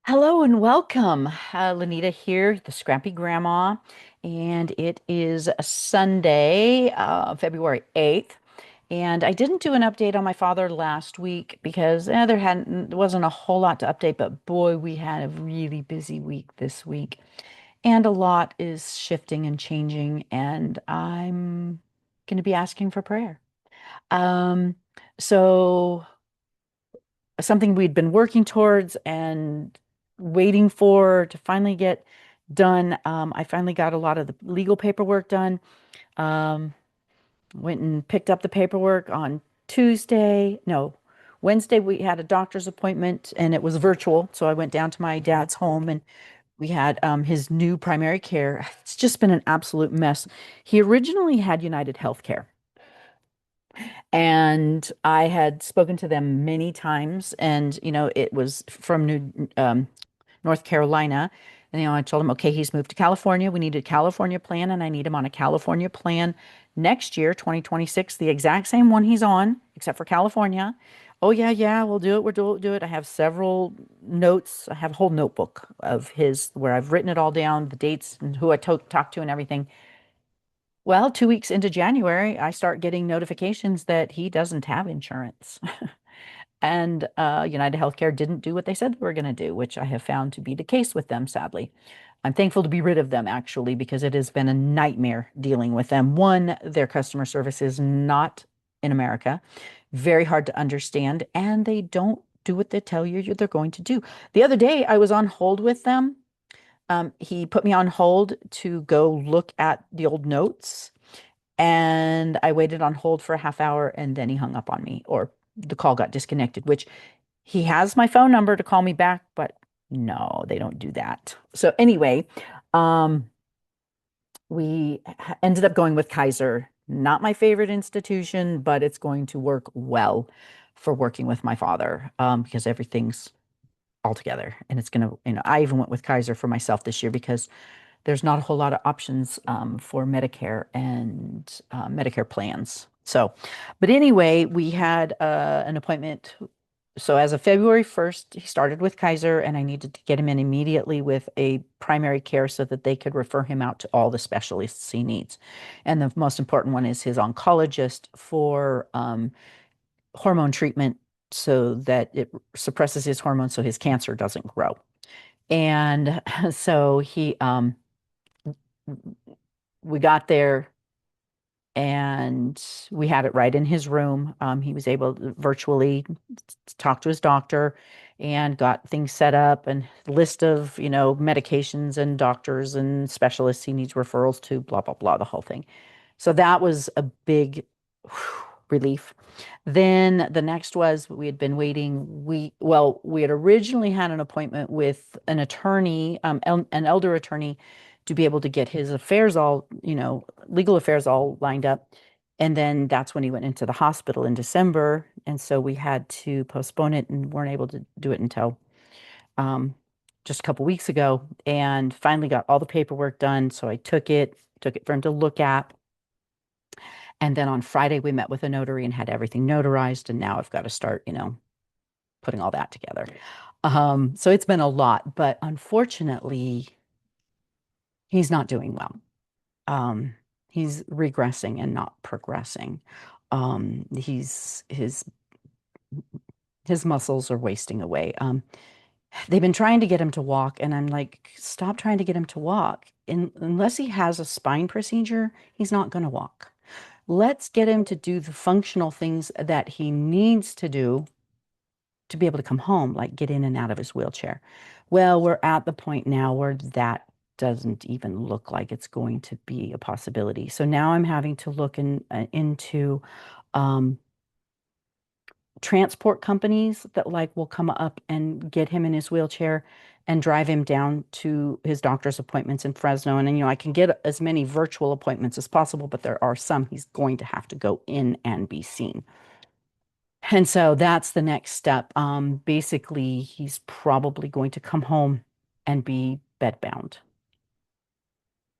Hello and welcome. Lanita here, the Scrappy Grandma, and it is a Sunday, February 8th. And I didn't do an update on my father last week because there wasn't a whole lot to update, but boy, we had a really busy week this week. And a lot is shifting and changing, and I'm going to be asking for prayer. Um, so something we'd been working towards and waiting for to finally get done. I finally got a lot of the legal paperwork done. Um, Went and picked up the paperwork on Tuesday. No, Wednesday we had a doctor's appointment and it was virtual. So I went down to my dad's home and we had his new primary care. It's just been an absolute mess. He originally had United Healthcare. And I had spoken to them many times, and it was from North Carolina. And I told him, okay, he's moved to California. We need a California plan, and I need him on a California plan next year, 2026, the exact same one he's on, except for California. Oh yeah, yeah, we'll do it. We'll do it. I have several notes. I have a whole notebook of his where I've written it all down, the dates and who I talked to and everything. Well, 2 weeks into January, I start getting notifications that he doesn't have insurance. And United Healthcare didn't do what they said they were going to do, which I have found to be the case with them, sadly. I'm thankful to be rid of them, actually, because it has been a nightmare dealing with them. One, their customer service is not in America, very hard to understand, and they don't do what they tell you they're going to do. The other day, I was on hold with them. He put me on hold to go look at the old notes, and I waited on hold for a half hour, and then he hung up on me, or the call got disconnected, which he has my phone number to call me back, but no, they don't do that. So anyway, um, we ended up going with Kaiser. Not my favorite institution, but it's going to work well for working with my father, because everything's all together. And it's going to, I even went with Kaiser for myself this year because there's not a whole lot of options for Medicare and Medicare plans. So, but anyway, we had an appointment. So as of February 1st, he started with Kaiser, and I needed to get him in immediately with a primary care so that they could refer him out to all the specialists he needs. And the most important one is his oncologist for hormone treatment so that it suppresses his hormones so his cancer doesn't grow. And so we got there and we had it right in his room. He was able to virtually talk to his doctor and got things set up and list of, medications and doctors and specialists he needs referrals to, blah, blah, blah, the whole thing. So that was a big relief. Then the next was we had been waiting. We had originally had an appointment with an attorney, an elder attorney, to be able to get his affairs all, legal affairs all lined up. And then that's when he went into the hospital in December. And so we had to postpone it and weren't able to do it until um, just a couple weeks ago, and finally got all the paperwork done. So I took it for him to look at. And then on Friday, we met with a notary and had everything notarized. And now I've got to start, putting all that together. So it's been a lot, but unfortunately, he's not doing well. Um, he's regressing and not progressing. His muscles are wasting away. They've been trying to get him to walk, and I'm like, stop trying to get him to walk. Unless he has a spine procedure, he's not going to walk. Let's get him to do the functional things that he needs to do to be able to come home, like get in and out of his wheelchair. Well, we're at the point now where that doesn't even look like it's going to be a possibility. So now I'm having to look into um, transport companies that like will come up and get him in his wheelchair and drive him down to his doctor's appointments in Fresno. And then, I can get as many virtual appointments as possible, but there are some he's going to have to go in and be seen. And so that's the next step. Basically, he's probably going to come home and be bedbound.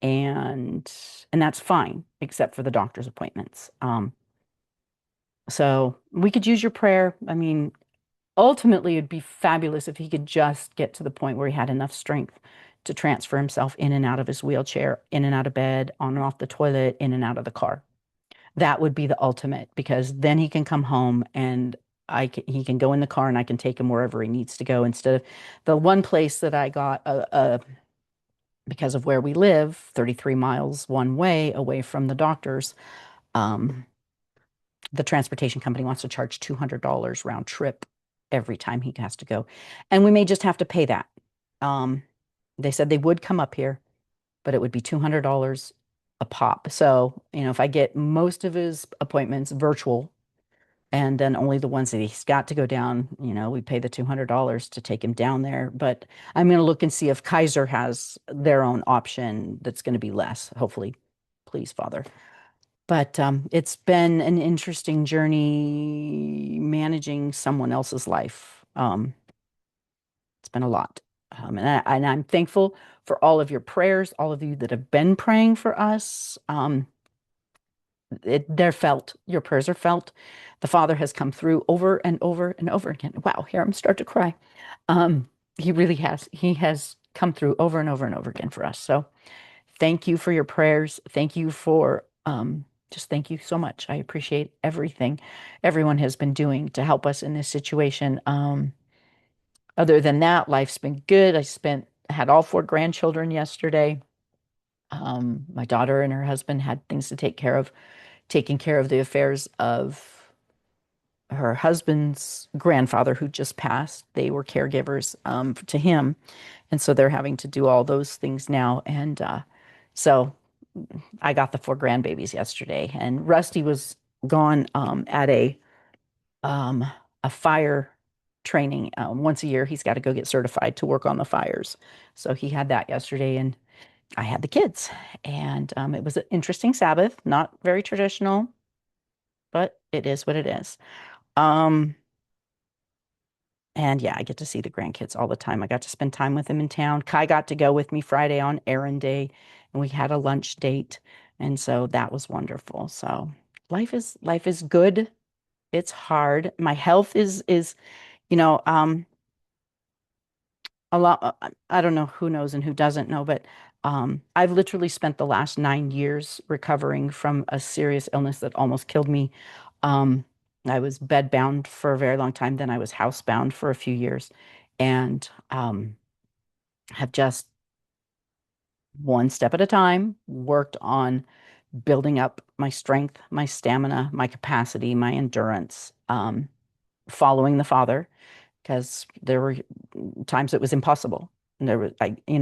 And and that's fine, except for the doctor's appointments. So we could use your prayer. I mean, ultimately, it'd be fabulous if he could just get to the point where he had enough strength to transfer himself in and out of his wheelchair, in and out of bed, on and off the toilet, in and out of the car. That would be the ultimate because then he can come home and he can go in the car and I can take him wherever he needs to go instead of the one place that I got because of where we live, 33 miles one way away from the doctors. Um, the transportation company wants to charge $200 round trip every time he has to go. And we may just have to pay that. Um, they said they would come up here, but it would be $200 a pop. So, if I get most of his appointments virtual and then only the ones that he's got to go down, we pay the $200 to take him down there. But I'm going to look and see if Kaiser has their own option that's going to be less, hopefully. Please, Father. But it's been an interesting journey managing someone else's life. It's been a lot. And I'm thankful for all of your prayers, all of you that have been praying for us. They're felt. Your prayers are felt. The Father has come through over and over and over again. Wow, here I'm starting to cry. He really has. He has come through over and over and over again for us. So thank you for your prayers. Thank you for just thank you so much. I appreciate everything everyone has been doing to help us in this situation. Other than that, life's been good. Had all four grandchildren yesterday. My daughter and her husband had things to take care of, taking care of the affairs of her husband's grandfather who just passed. They were caregivers to him. And so they're having to do all those things now. And so I got the four grandbabies yesterday, and Rusty was gone at um, a fire training. Once a year, he's got to go get certified to work on the fires. So he had that yesterday, and I had the kids. And it was an interesting Sabbath, not very traditional, but it is what it is. Um, and yeah, I get to see the grandkids all the time. I got to spend time with them in town. Kai got to go with me Friday on errand day, and we had a lunch date. And so that was wonderful. So life is good. It's hard. My health is, you know, um, a lot. I don't know who knows and who doesn't know, but I've literally spent the last 9 years recovering from a serious illness that almost killed me. Um, I was bedbound for a very long time. Then I was housebound for a few years, and have just one step at a time worked on building up my strength, my stamina, my capacity, my endurance, following the Father because there were times it was impossible. And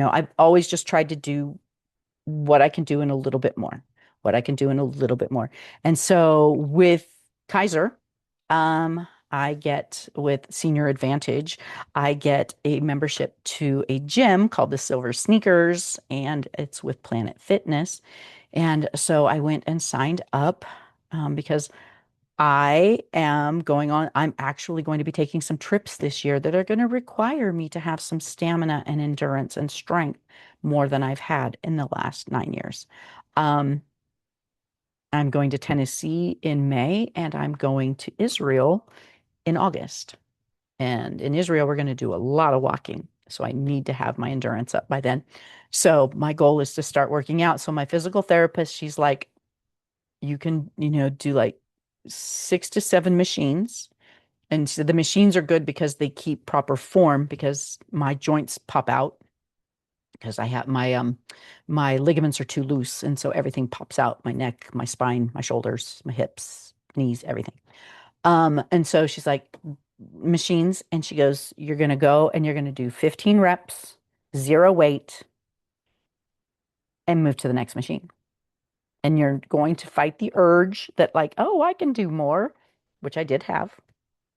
I've always just tried to do what I can do and a little bit more, what I can do and a little bit more. And so with Kaiser, I get with Senior Advantage, I get a membership to a gym called the Silver Sneakers, and it's with Planet Fitness. And so I went and signed up because I'm actually going to be taking some trips this year that are going to require me to have some stamina and endurance and strength more than I've had in the last 9 years. Um, I'm going to Tennessee in May and I'm going to Israel in August. And in Israel, we're going to do a lot of walking. So I need to have my endurance up by then. So my goal is to start working out. So my physical therapist, she's like, you can, do like 6 to 7 machines. And so the machines are good because they keep proper form because my joints pop out because I have my ligaments are too loose and so everything pops out, my neck, my spine, my shoulders, my hips, knees, everything. And so she's like machines and she goes, you're going to go and you're going to do 15 reps, zero weight and move to the next machine. And you're going to fight the urge that like, oh, I can do more, which I did have.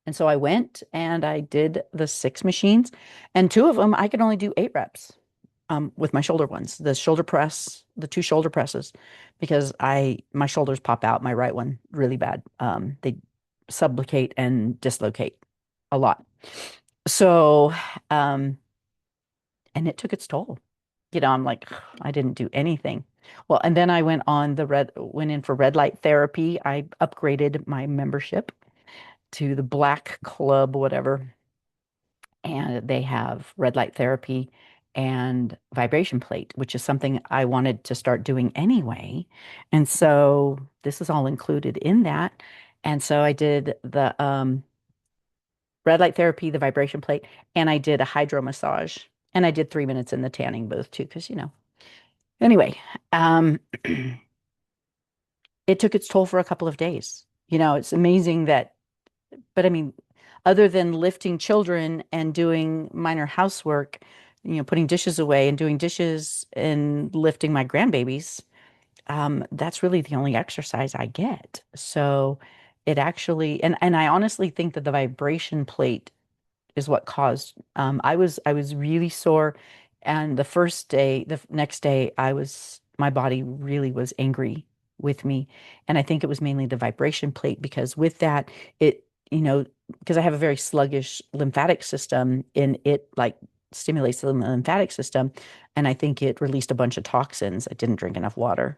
And so I went and I did the 6 machines, and two of them I could only do 8 reps with my shoulder ones, the shoulder press, the two shoulder presses, because my shoulders pop out, my right one really bad. They sublocate and dislocate a lot. So, and it took its toll. I'm like, I didn't do anything. Well, and then I went in for red light therapy. I upgraded my membership to the black club, whatever. and they have red light therapy and vibration plate, which is something I wanted to start doing anyway. And so this is all included in that. And so I did the red light therapy, the vibration plate, and I did a hydro massage. And I did 3 minutes in the tanning booth too, because, Anyway, um, it took its toll for a couple of days. It's amazing that, but I mean, other than lifting children and doing minor housework, putting dishes away and doing dishes and lifting my grandbabies, that's really the only exercise I get. So it actually, and I honestly think that the vibration plate is what caused I was really sore, and the next day my body really was angry with me, and I think it was mainly the vibration plate because with that it because I have a very sluggish lymphatic system, and it like stimulates the lymphatic system, and I think it released a bunch of toxins. I didn't drink enough water.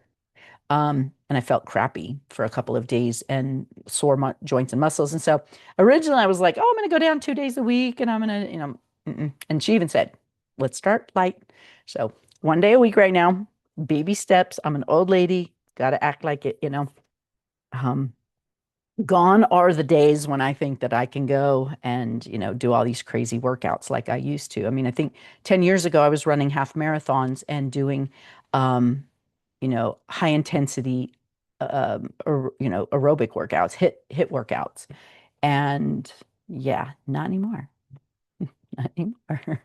And I felt crappy for a couple of days and sore joints and muscles. And so originally I was like, oh, I'm going to go down 2 days a week and I'm going to, And she even said, let's start light. So 1 day a week right now, baby steps. I'm an old lady, got to act like it. Um, Gone are the days when I think that I can go and, do all these crazy workouts like I used to. I mean, I think 10 years ago I was running half marathons and doing, um, high intensity, aerobic workouts, hit workouts. And yeah, not anymore. Not anymore.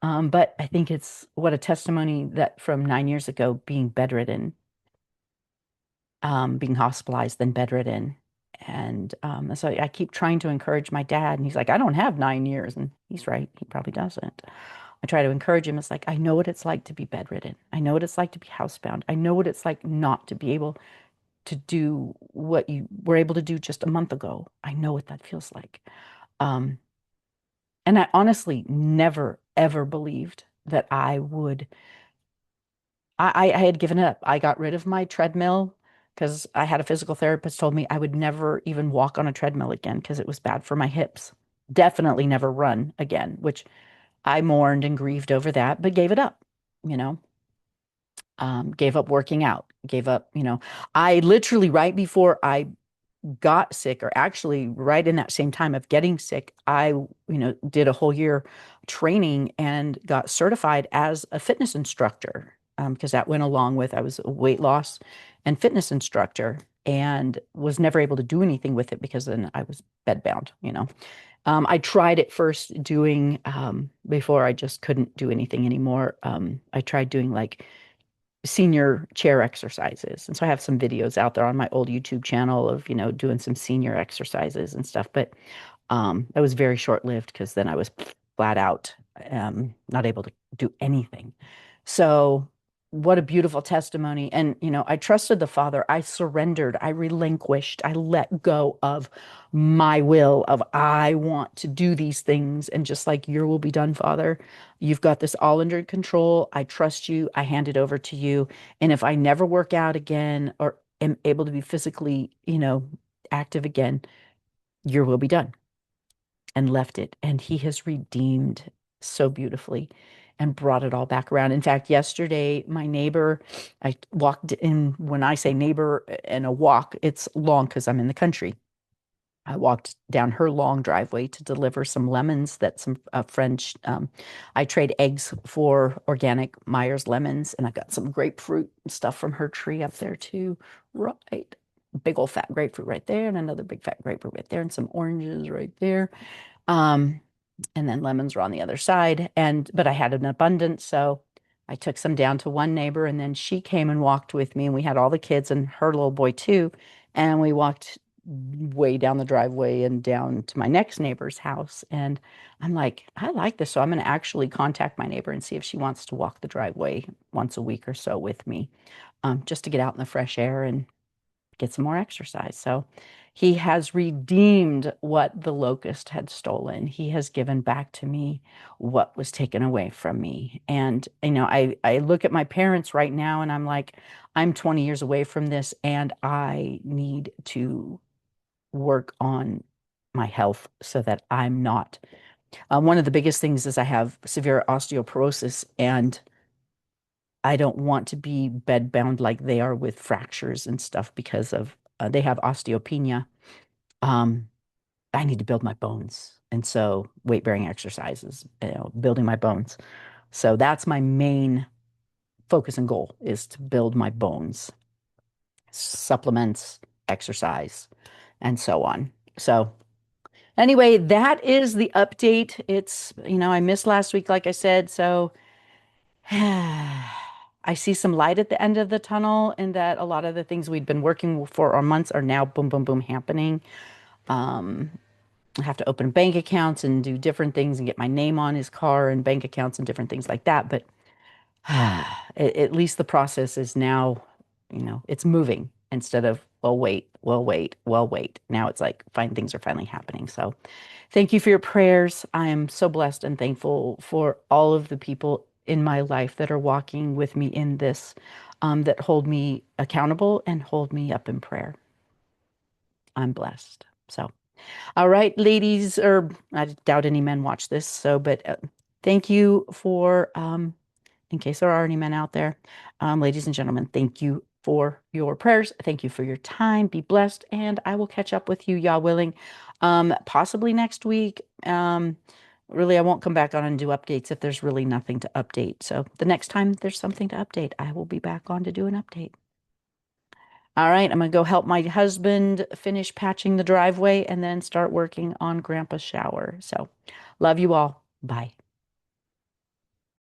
But I think it's what a testimony that from 9 years ago, being bedridden, being hospitalized, then bedridden. And so I keep trying to encourage my dad, and he's like, I don't have 9 years. And he's right, he probably doesn't. I try to encourage him. It's like, I know what it's like to be bedridden. I know what it's like to be housebound. I know what it's like not to be able to do what you were able to do just a month ago. I know what that feels like. Um, and I honestly never, ever believed that I would. I had given up. I got rid of my treadmill because I had a physical therapist told me I would never even walk on a treadmill again because it was bad for my hips. Definitely never run again, which I mourned and grieved over that, but gave it up, you know. Gave up working out, gave up, I literally right before I got sick, or actually right in that same time of getting sick, I, did a whole year training and got certified as a fitness instructor, because that went along with I was a weight loss and fitness instructor and was never able to do anything with it because then I was bedbound. I tried at first doing, before I just couldn't do anything anymore. I tried doing like senior chair exercises. And so I have some videos out there on my old YouTube channel of, doing some senior exercises and stuff. But that was very short-lived because then I was flat out not able to do anything. So what a beautiful testimony. And, I trusted the Father. I surrendered. I relinquished. I let go of my will of I want to do these things. And just like your will be done, Father, you've got this all under control. I trust you. I hand it over to you. And if I never work out again or am able to be physically, active again, your will be done, and left it. And he has redeemed so beautifully and brought it all back around. In fact, yesterday, my neighbor, I walked in, when I say neighbor and a walk, it's long because I'm in the country. I walked down her long driveway to deliver some lemons that some French, I trade eggs for organic Myers lemons, and I got some grapefruit and stuff from her tree up there too. Right. Big old fat grapefruit right there, and another big fat grapefruit right there, and some oranges right there. Um, and then lemons were on the other side. But I had an abundance, so I took some down to one neighbor, and then she came and walked with me, and we had all the kids and her little boy too. And we walked way down the driveway and down to my next neighbor's house. And I'm like, I like this. So I'm going to actually contact my neighbor and see if she wants to walk the driveway once a week or so with me, just to get out in the fresh air and get some more exercise. So he has redeemed what the locust had stolen. He has given back to me what was taken away from me. And, I look at my parents right now and I'm like, I'm 20 years away from this and I need to work on my health so that I'm not. One of the biggest things is I have severe osteoporosis, and I don't want to be bed bound like they are with fractures and stuff because of they have osteopenia. Um, I need to build my bones. And so weight bearing exercises, building my bones. So that's my main focus and goal is to build my bones, supplements, exercise, and so on. So anyway, that is the update. I missed last week, like I said. So I see some light at the end of the tunnel, and that a lot of the things we'd been working for months are now boom, boom, boom happening. Um, I have to open bank accounts and do different things and get my name on his car and bank accounts and different things like that. But at least the process is now, it's moving instead of, well, wait, well, wait, well, wait. Now it's like fine things are finally happening. So thank you for your prayers. I am so blessed and thankful for all of the people in my life that are walking with me in this, that hold me accountable and hold me up in prayer. I'm blessed. So. All right, ladies, or I doubt any men watch this, but thank you for, in case there are any men out there, ladies and gentlemen, thank you for your prayers. Thank you for your time. Be blessed, and I will catch up with you, Yah willing, possibly next week. Really, I won't come back on and do updates if there's really nothing to update. So the next time there's something to update, I will be back on to do an update. All right, I'm gonna go help my husband finish patching the driveway and then start working on Grandpa's shower. So, love you all. Bye.